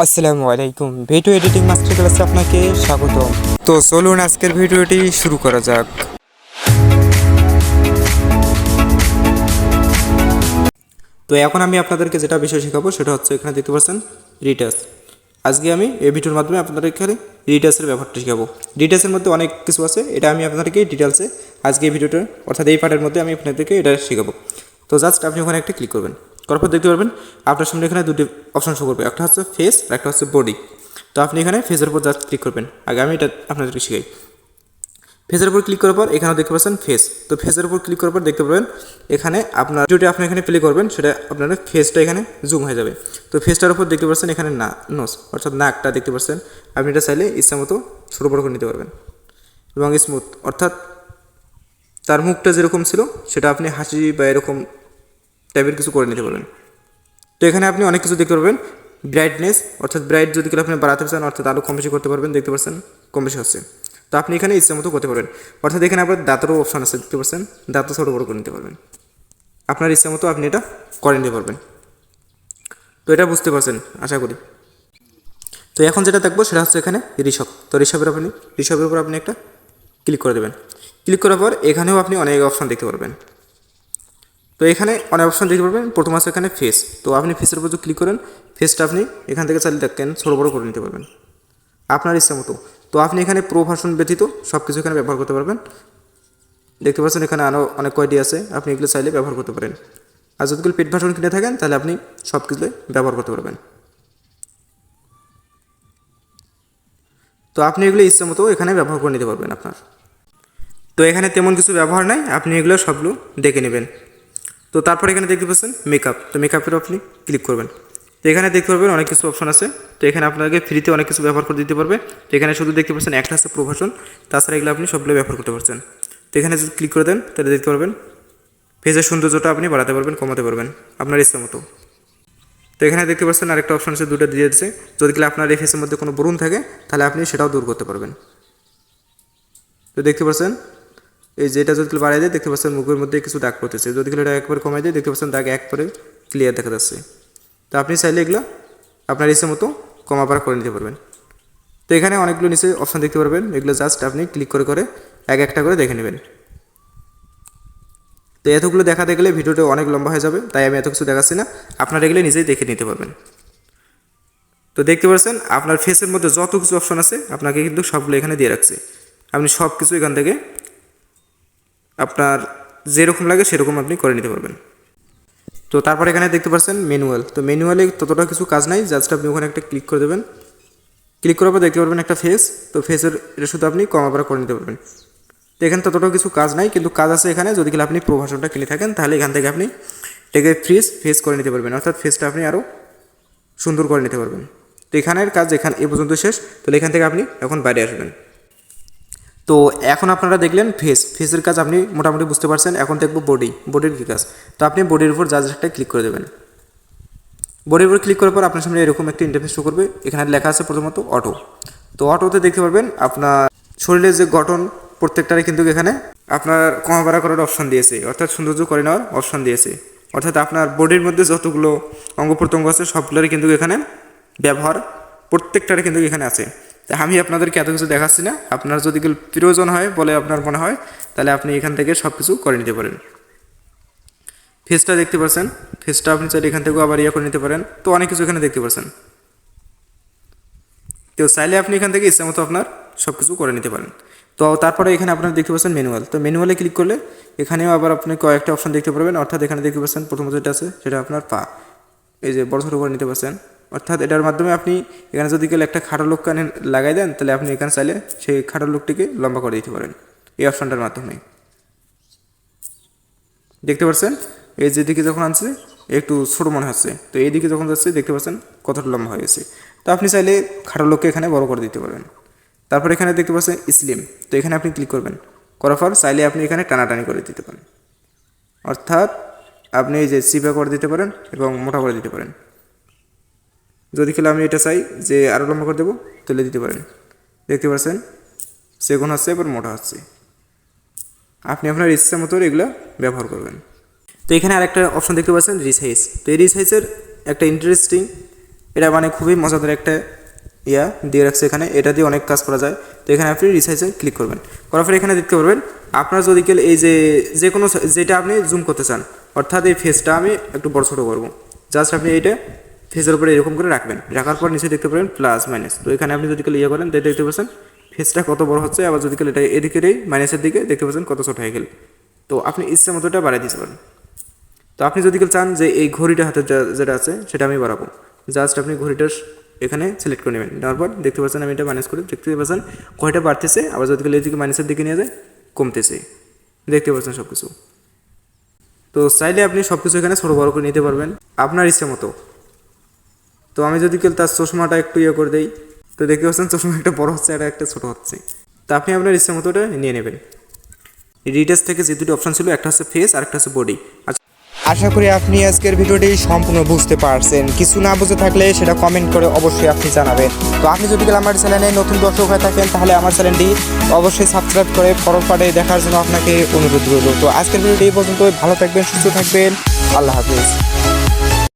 আসসালামু আলাইকুম, video editing master ক্লাসে আপনাকে স্বাগত। তো চলুন আজকের ভিডিওটি শুরু করা যাক। তো এখন আমি আপনাদেরকে যেটা বিষয় শেখাবো সেটা হচ্ছে, এখানে দেখতে পাচ্ছেন রিটাচ। আজকে আমি এই ভিডিওর মাধ্যমে আপনাদের এখানে রিটাচের ব্যবহারটা শেখাবো। রিটাচের মধ্যে অনেক কিছু আছে, এটা আমি আপনাদেরকে ডিটেলসে আজকে এই ভিডিওটা অর্থাৎ এই পার্টের মধ্যে আমি আপনাদেরকে এটা শেখাবো। তো জাস্ট আপনি ওখানে একটা ক্লিক করবেন, করার পর দেখতে পারবেন আপনার সামনে এখানে দুটি অপশন শো করবে, একটা হচ্ছে ফেস আর একটা হচ্ছে বডি। তো আপনি এখানে ফেসের উপর জাস্ট ক্লিক করবেন। আগে আমি এটা আপনাদেরকে শেখাই। ফেসের উপর ক্লিক করার পর এখানেও দেখতে পাচ্ছেন ফেস। তো ফেসের উপর ক্লিক করার পর দেখতে পাবেন এখানে আপনার যেটা আপনি এখানে প্লে করবেন সেটা আপনার ফেসটা এখানে জুম হয়ে যাবে। তো ফেসটার উপর দেখতে পাচ্ছেন এখানে নোজ অর্থাৎ নাকটা দেখতে পাচ্ছেন। আপনি এটা চাইলে ইচ্ছা মতো ছোটো বড়ো করে নিতে পারবেন। এবং স্মুথ অর্থাৎ তার মুখটা যেরকম ছিল সেটা আপনি হাসি বা এরকম টাইপের কিছু করে নিতে পারবেন। তো এখানে আপনি অনেক কিছু দেখতে পারবেন। ব্রাইটনেস অর্থাৎ ব্রাইট যদি আপনি বাড়াতে চান অর্থাৎ আলো কম বেশি করতে পারবেন, দেখতে পাচ্ছেন কম বেশি হচ্ছে। তো আপনি এখানে ইচ্ছা মতো করতে পারবেন। অর্থাৎ এখানে আপনার দাঁতেরও অপশান আছে, দেখতে পাচ্ছেন দাঁতও ছোটো বড়ো করে নিতে পারবেন। আপনার ইচ্ছা মতো আপনি এটা করে নিতে পারবেন। তো এটা বুঝতে পারছেন আশা করি। তো এখন যেটা দেখবো সেটা হচ্ছে এখানে ঋষভ। তো ঋষভের উপর আপনি একটা ক্লিক করে দেবেন। ক্লিক করার পর এখানেও আপনি অনেক অপশান দেখতে পারবেন। তো এখানে অনেক অপশান দেখতে পারবেন। প্রথম আছে এখানে ফেস। তো আপনি ফেসের উপর যদি ক্লিক করেন ফেসটা আপনি এখান থেকে চালিয়ে দেখেন ছোটো বড়ো করে নিতে পারবেন আপনার ইচ্ছা মতো। তো আপনি এখানে প্রো ভার্সন ব্যতীত সব কিছু এখানে ব্যবহার করতে পারবেন। দেখতে পাচ্ছেন এখানে আরও অনেক কয়টি আছে, আপনি এগুলো চাইলে ব্যবহার করতে পারেন। আর যদি পেড ভার্সন কিনে থাকেন তাহলে আপনি সব কিছু ব্যবহার করতে পারবেন। তো আপনি এগুলো ইচ্ছা মতো এখানে ব্যবহার করে নিতে পারবেন আপনার। তো এখানে তেমন কিছু ব্যবহার নাই, আপনি এগুলো সবগুলো দেখে নেবেন। তো তারপর এখানে দেখতে পাচ্ছেন মেকআপ। তো মেকআপের আপনি ক্লিক করবেন। তো এখানে দেখতে পারবেন অনেক কিছু অপশন আছে। তো এখানে আপনাকে ফ্রিতে অনেক কিছু ব্যবহার করে দিতে পারবে। তো এখানে শুধু দেখতে পাচ্ছেন একটা আছে প্রো ভার্সন, তাছাড়া এগুলো আপনি সবগুলো ব্যবহার করতে পারছেন। তো এখানে যদি ক্লিক করে দেন তাহলে দেখতে পারবেন ফেসের সৌন্দর্যটা আপনি বাড়াতে পারবেন, কমাতে পারবেন আপনার ইচ্ছা মতো। তো এখানে দেখতে পাচ্ছেন আরেকটা অপশন আছে, দুটো দিয়ে দিচ্ছে। যদি আপনার এই ফেসের মধ্যে কোনো ব্রণ থাকে তাহলে আপনি সেটাও দূর করতে পারবেন। তো দেখতে পাচ্ছেন এই যে এটা যদি বাড়াই দেয় দেখতে পাচ্ছেন মুখের মধ্যে কিছু দাগ পড়তেছে। যদি এটা একবার কমাই দেয় দেখতে পাচ্ছেন দাগ একবারে ক্লিয়ার দেখা যাচ্ছে। তো আপনি চাইলে এগুলো আপনার ইচ্ছে মতো কমা বাড়া করে নিতে পারবেন। তো এখানে অনেকগুলো নিচে অপশান দেখতে পারবেন, এগুলো জাস্ট আপনি ক্লিক করে করে এক একটা করে দেখে নেবেন। তো এতগুলো দেখাতে গেলে ভিডিওটা অনেক লম্বা হয়ে যাবে, তাই আমি এত কিছু দেখাচ্ছি না, আপনারা এগুলো নিজেই দেখে নিতে পারবেন। তো দেখতে পাচ্ছেন আপনার ফেসের মধ্যে যত কিছু অপশান আছে আপনাকে কিন্তু সবগুলো এখানে দিয়ে রাখছে। আপনি সব কিছু এখান থেকে আপনার যেরকম লাগে সেরকম আপনি করে নিতে পারবেন। তো তারপর এখানে দেখতে পাচ্ছেন ম্যানুয়াল। তো ম্যানুয়ালে ততটা কিছু কাজ নাই, জাস্ট আপনি ওখানে একটা ক্লিক করে দেবেন। ক্লিক করার পর দেখতে পারবেন একটা ফেস। তো ফেসের এটা শুধু আপনি কমাবাড়া করে নিতে পারবেন। তো এখানে ততটা কিছু কাজ নাই, কিন্তু কাজ আছে এখানে। যদি আপনি প্রো ভার্সনটা কিনে থাকেন তাহলে এখান থেকে আপনি এটাকে ফেস করে নিতে পারবেন, অর্থাৎ ফেসটা আপনি আরও সুন্দর করে নিতে পারবেন। তো এখানের কাজ এখানে এ পর্যন্ত শেষ। তাহলে এখান থেকে আপনি এখন বাইরে আসবেন। তো এখন আপনারা দেখলেন ফেসের কাজ আপনি মোটামুটি বুঝতে পারছেন। এখন দেখব বডির কী কাজ। তো আপনি বডির উপর জাস্ট একটা ক্লিক করে দেবেন। বডির উপর ক্লিক করার পর আপনার সামনে এরকম একটা ইন্টারফেস শো করবে। এখানে লেখা আছে প্রথমত অটো। তো অটোতে দেখতে পারবেন আপনার শরীরের যে গঠন প্রত্যেকটারই কিন্তু এখানে আপনার কমা বাড়া করার অপশান দিয়েছে, অর্থাৎ সৌন্দর্য করে নেওয়ার অপশান দিয়েছে। অর্থাৎ আপনার বডির মধ্যে যতগুলো অঙ্গ প্রত্যঙ্গ আছে সবগুলোরই কিন্তু এখানে ব্যবহার প্রত্যেকটারই কিন্তু এখানে আছে। তাই আমি আপনাদেরকে এত কিছু দেখাচ্ছি না, আপনার যদি প্রয়োজন হয় বলে আপনার মনে হয় তাহলে আপনি এখান থেকে সব কিছু করে নিতে পারেন। ফেসটা দেখতে পাচ্ছেন, ফেসটা আপনি চাইলে এখান থেকেও আবার করে নিতে পারেন। তো অনেক কিছু এখানে দেখতে পাচ্ছেন। তো চাইলে আপনি এখান থেকে ইচ্ছা মতো আপনার সব কিছু করে নিতে পারেন। তো তারপরে এখানে আপনারা দেখতে পাচ্ছেন ম্যানুয়াল। তো ম্যানুয়ালে ক্লিক করলে এখানেও আবার আপনি কয়েকটা অপশান দেখতে পারবেন। অর্থাৎ এখানে দেখতে পাচ্ছেন প্রথম যেটা আছে সেটা আপনার পা, এই যে বড় ছোটো করে নিতে পারছেন। অর্থাৎ এটার মাধ্যমে আপনি এখানে যদি কেউ একটা খাটো লোক কানে লাগাই দেন তাহলে আপনি এখানে চাইলে সেই খাটো লোকটিকে লম্বা করে দিতে পারেন এই অপশানটার মাধ্যমে। দেখতে পাচ্ছেন এই যেদিকে যখন আনছে একটু ছোটো মনে হচ্ছে, তো এইদিকে যখন যাচ্ছে দেখতে পাচ্ছেন কতটা লম্বা হয়ে গেছে। তো আপনি চাইলে খাটো লোককে এখানে বড় করে দিতে পারবেন। তারপর এখানে দেখতে পাচ্ছেন স্লিম। তো এখানে আপনি ক্লিক করবেন, করার পর চাইলে আপনি এখানে টানাটানি করে দিতে পারেন। অর্থাৎ আপনি এই যে চিপা করে দিতে পারেন এবং মোটা করে দিতে পারেন। যদি আমি এটা চাই যে আরও লম্বা করে দেবো তুলে দিতে পারেন। দেখতে পাচ্ছেন সেগুন হচ্ছে এবার মোটা হচ্ছে। আপনি আপনার ইচ্ছা মতো এগুলো ব্যবহার করবেন। তো এখানে আরেকটা অপশন দেখতে পাচ্ছেন রিসাইজ। তো এই রিসাইজের একটা ইন্টারেস্টিং এটা মানে খুবই মজাদার একটা দিয়ে রাখছে এখানে, এটা দিয়ে অনেক কাজ করা যায়। তো এখানে আপনি রিসাইজে ক্লিক করবেন, করার পরে এখানে দেখতে পারবেন আপনার যদি এই যে কোনো যেটা আপনি জুম করতে চান, অর্থাৎ এই ফেসটা আমি একটু বড় ছোটো করবো, জাস্ট আপনি এইটা ফেসের উপরে এরকম করে রাখবেন, রাখার পর নিচে দেখতে পাবেন প্লাস মাইনাস। তো এখানে আপনি যদি করেন তাই দেখতে পাচ্ছেন ফেসটা কত বড় হচ্ছে, আবার যদি এটা এদিকে মাইনাসের দিকে দেখতে পাচ্ছেন কত ছোটো হয়ে গেল। তো আপনি ইচ্ছা মতো এটা বাড়াই দিতে পারেন। তো আপনি যদি চান যে এই ঘড়িটা হাতে যেটা আছে সেটা আমি বাড়াবো, জাস্ট আপনি ঘড়িটার এখানে সিলেক্ট করে নেবেন, নেওয়ার পর দেখতে পাচ্ছেন আমি এটা মাইনাস করে দেখতে পাচ্ছেন ঘড়িটা বাড়তেছে, আবার যদি এদিকে মাইনাসের দিকে নিয়ে যায় কমতেছে, দেখতে পাচ্ছেন সব কিছু। তো চাইলে আপনি সব কিছু এখানে ছোটো বড়ো করে নিতে পারবেন আপনার ইচ্ছে মতো। তো আমি যদি তার চশমাটা একটু করে দেই, তো দেখতে পাচ্ছেন চশমা একটা বড় হচ্ছে, এটা একটা ছোটো হচ্ছে। তো আপনি আপনার ইচ্ছে মতো এটা নিয়ে নেবেন। রিটাচ থেকে যে দুটি অপশান ছিল, একটা হচ্ছে ফেস আর একটা হচ্ছে বডি। আশা করি আপনি আজকের ভিডিওটি সম্পূর্ণ বুঝতে পারছেন। কিছু না বুঝে থাকলে সেটা কমেন্ট করে অবশ্যই আপনি জানাবেন। তো আপনি যদি আমার চ্যানেলে নতুন দর্শক হয়ে থাকেন তাহলে আমার চ্যানেলটি অবশ্যই সাবস্ক্রাইব করে পরের পার্টে দেখার জন্য আপনাকে অনুরোধ রইল। তো আজকের ভিডিওটি এই পর্যন্ত, ভালো থাকবেন, সুস্থ থাকবেন, আল্লাহ হাফিজ।